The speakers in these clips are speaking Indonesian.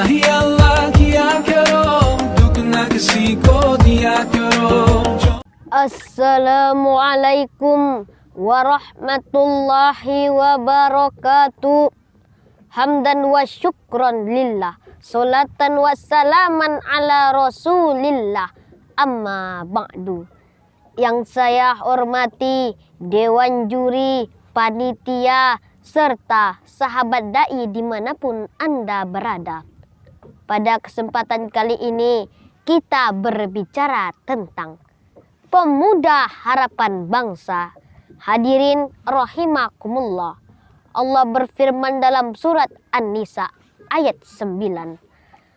ही अल्लाह किया करो, दुख न किसी को दिया करो। Assalamualaikum warahmatullahi wabarakatuh. Hamdan wa syukran lillah, salatan wa salaman ala rasulillah. Amma ba'du. Yang saya hormati Dewan Juri, Panitia, serta sahabat da'i dimanapun Anda berada. Pada kesempatan kali ini kita berbicara tentang pemuda harapan bangsa. Hadirin rahimakumullah. Allah berfirman dalam surat An-Nisa ayat 9.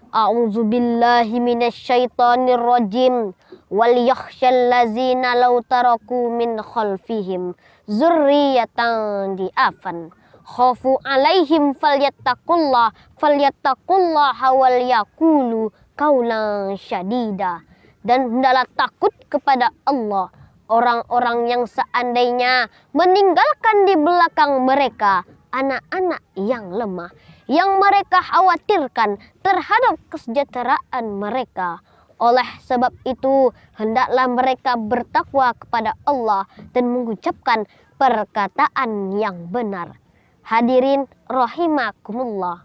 A'udzubillahi minasyaitonir rajim. Wal yakhshal ladzina law taraku min khalfihim dzurriyyatan di'afan khafu alaihim falyattaqullaha wal yaqulu qaulan syadida. Dan hendaklah takut kepada Allah orang-orang yang seandainya meninggalkan di belakang mereka anak-anak yang lemah, yang mereka khawatirkan terhadap kesejahteraan mereka. Oleh sebab itu, hendaklah mereka bertakwa kepada Allah dan mengucapkan perkataan yang benar. Hadirin rahimakumullah.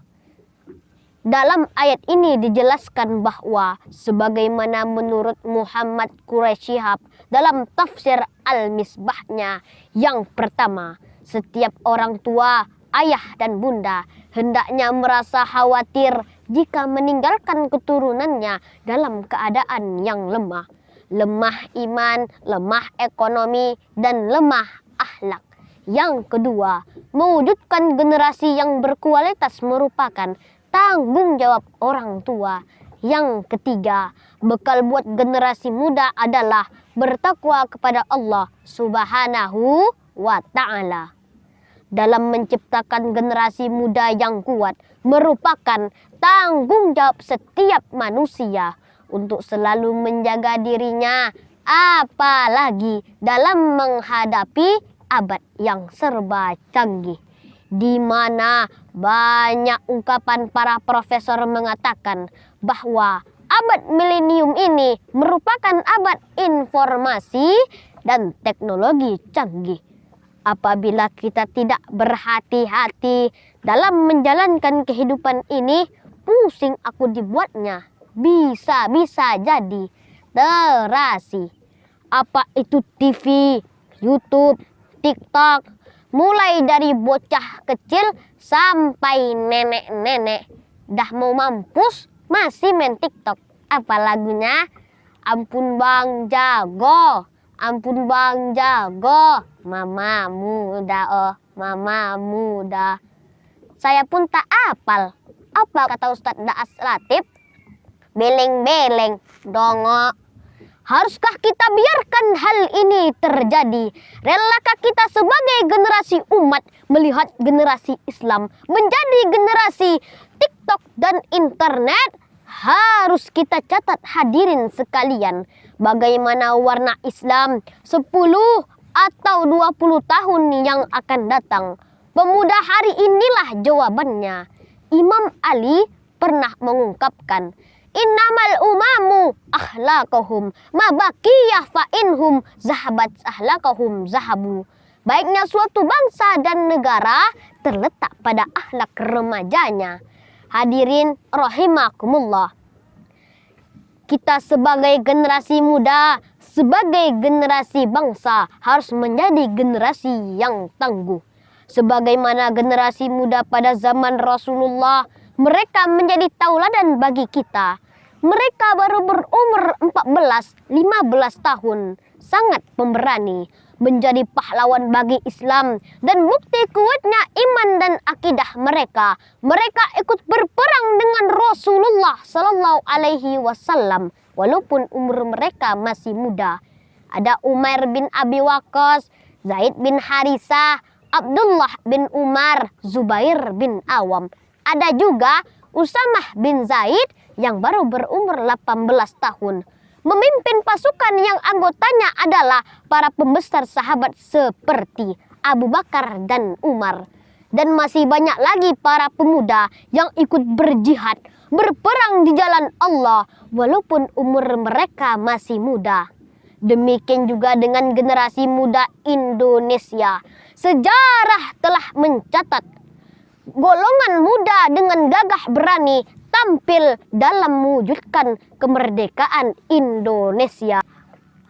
Dalam ayat ini dijelaskan bahwa sebagaimana menurut Muhammad Quraisy Shihab dalam tafsir Al-Misbahnya yang pertama, setiap orang tua, ayah dan bunda hendaknya merasa khawatir jika meninggalkan keturunannya dalam keadaan yang lemah. Lemah iman, lemah ekonomi, dan lemah akhlak. Yang kedua, mewujudkan generasi yang berkualitas merupakan tanggung jawab orang tua. Yang ketiga, bekal buat generasi muda adalah bertakwa kepada Allah Subhanahu wa ta'ala. Dalam menciptakan generasi muda yang kuat merupakan tanggung jawab setiap manusia untuk selalu menjaga dirinya, apalagi dalam menghadapi abad yang serba canggih, di mana banyak ungkapan para profesor mengatakan bahwa abad milenium ini merupakan abad informasi dan teknologi canggih. Apabila kita tidak berhati-hati dalam menjalankan kehidupan ini, pusing aku dibuatnya, bisa-bisa jadi terasi. Apa itu TV, YouTube, TikTok, mulai dari bocah kecil sampai nenek-nenek dah mau mampus masih main TikTok. Apa lagunya? Ampun bang jago, ampun bang jago, mama muda oh mama muda. Saya pun tak apal. Apa kata Ustadz Daas Latif? Beleng-beleng, dongok. Haruskah kita biarkan hal ini terjadi? Relakah kita sebagai generasi umat melihat generasi Islam menjadi generasi TikTok dan internet? Harus kita catat hadirin sekalian, bagaimana warna Islam 10 atau 20 tahun yang akan datang. Pemuda hari inilah jawabannya. Imam Ali pernah mengungkapkan, innamal umamu akhlaqahum ma baqiyah fa inhum zahabat akhlaqahum zahabu. Baiknya suatu bangsa dan negara terletak pada akhlak remajanya. Hadirin rahimakumullah. Kita sebagai generasi muda, sebagai generasi bangsa harus menjadi generasi yang tangguh. Sebagaimana generasi muda pada zaman Rasulullah, mereka menjadi tauladan bagi kita. Mereka baru berumur 14-15 tahun, sangat pemberani, menjadi pahlawan bagi Islam, dan bukti kuatnya iman dan akidah mereka. Mereka ikut berperang dengan Rasulullah Sallallahu Alaihi Wasallam walaupun umur mereka masih muda. Ada Umair bin Abi Waqqas, Zaid bin Harisah, Abdullah bin Umar, Zubair bin Awam. Ada juga Usamah bin Zaid yang baru berumur 18 tahun. Memimpin pasukan yang anggotanya adalah para pembesar sahabat seperti Abu Bakar dan Umar. Dan masih banyak lagi para pemuda yang ikut berjihad berperang di jalan Allah walaupun umur mereka masih muda. Demikian juga dengan generasi muda Indonesia. Sejarah telah mencatat golongan muda dengan gagah berani tampil dalam mewujudkan kemerdekaan Indonesia.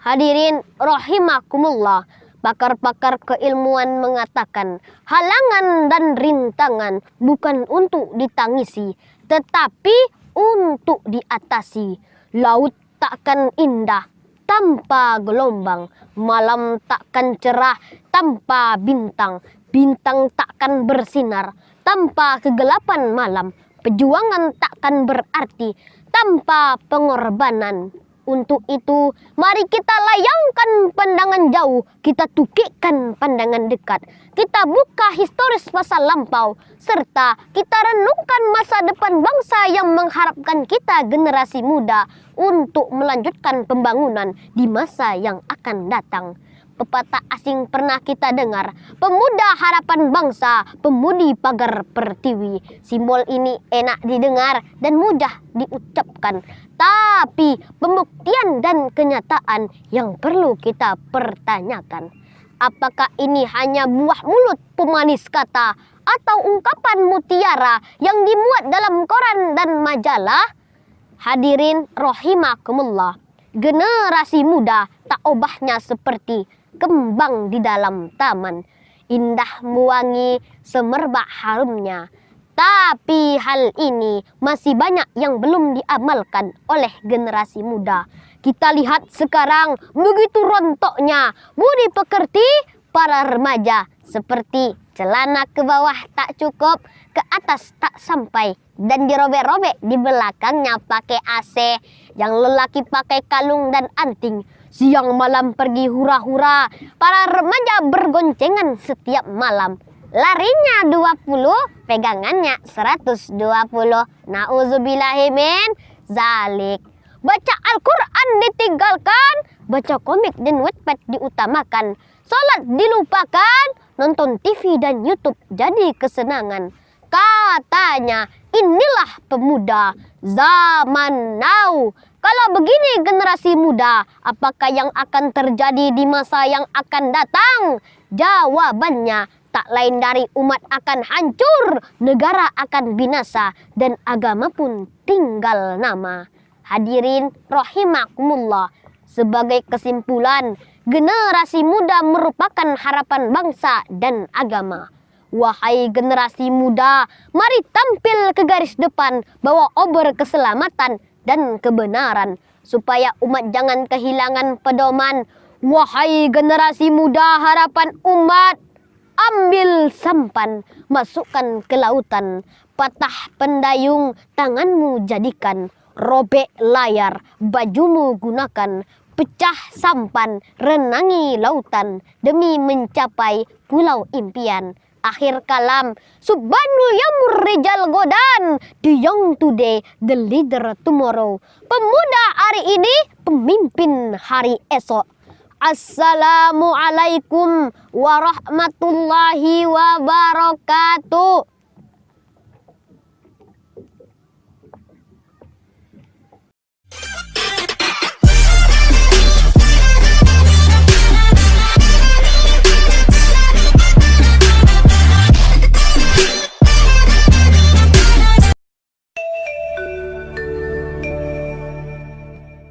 Hadirin rahimakumullah, pakar-pakar keilmuan mengatakan halangan dan rintangan bukan untuk ditangisi, tetapi untuk diatasi. Laut takkan indah tanpa gelombang, malam takkan cerah tanpa bintang, bintang takkan bersinar tanpa kegelapan malam, perjuangan takkan berarti tanpa pengorbanan. Untuk itu, mari kita layangkan pandangan jauh, kita tukikkan pandangan dekat. Kita buka historis masa lampau, serta kita renungkan masa depan bangsa yang mengharapkan kita generasi muda untuk melanjutkan pembangunan di masa yang akan datang. Pepatah asing pernah kita dengar, pemuda harapan bangsa, pemudi pagar pertiwi. Simbol ini enak didengar dan mudah diucapkan, tapi pembuktian dan kenyataan yang perlu kita pertanyakan. Apakah ini hanya buah mulut pemanis kata atau ungkapan mutiara yang dimuat dalam koran dan majalah? Hadirin rahimakumullah, generasi muda tak obahnya seperti kembang di dalam taman, indah mewangi semerbak harumnya. Tapi hal ini masih banyak yang belum diamalkan oleh generasi muda. Kita lihat sekarang begitu rontoknya budi pekerti para remaja, seperti celana ke bawah tak cukup, ke atas tak sampai, dan dirobek-robek di belakangnya pakai AC. Yang lelaki pakai kalung dan anting. Siang malam pergi hura-hura, para remaja bergoncengan setiap malam. Larinya 20, pegangannya 120. Na'udzubillahimin zalik. Baca Al-Quran ditinggalkan, baca komik dan Wattpad diutamakan. Salat dilupakan, nonton TV dan YouTube jadi kesenangan. Katanya, inilah pemuda zaman now. Kalau begini generasi muda, apakah yang akan terjadi di masa yang akan datang? Jawabannya tak lain dari umat akan hancur, negara akan binasa, dan agama pun tinggal nama. Hadirin rahimakumullah, sebagai kesimpulan, generasi muda merupakan harapan bangsa dan agama. Wahai generasi muda, mari tampil ke garis depan, bawa obor keselamatan dan kebenaran, supaya umat jangan kehilangan pedoman. Wahai generasi muda harapan umat, ambil sampan, masukkan ke lautan, patah pendayung tanganmu jadikan, robek layar bajumu gunakan, pecah sampan renangi lautan, demi mencapai pulau impian. Akhir kalam, Subhanul Yamur Rijal Godan, the young today, the leader tomorrow. Pemuda hari ini, pemimpin hari esok. Assalamualaikum warahmatullahi wabarakatuh.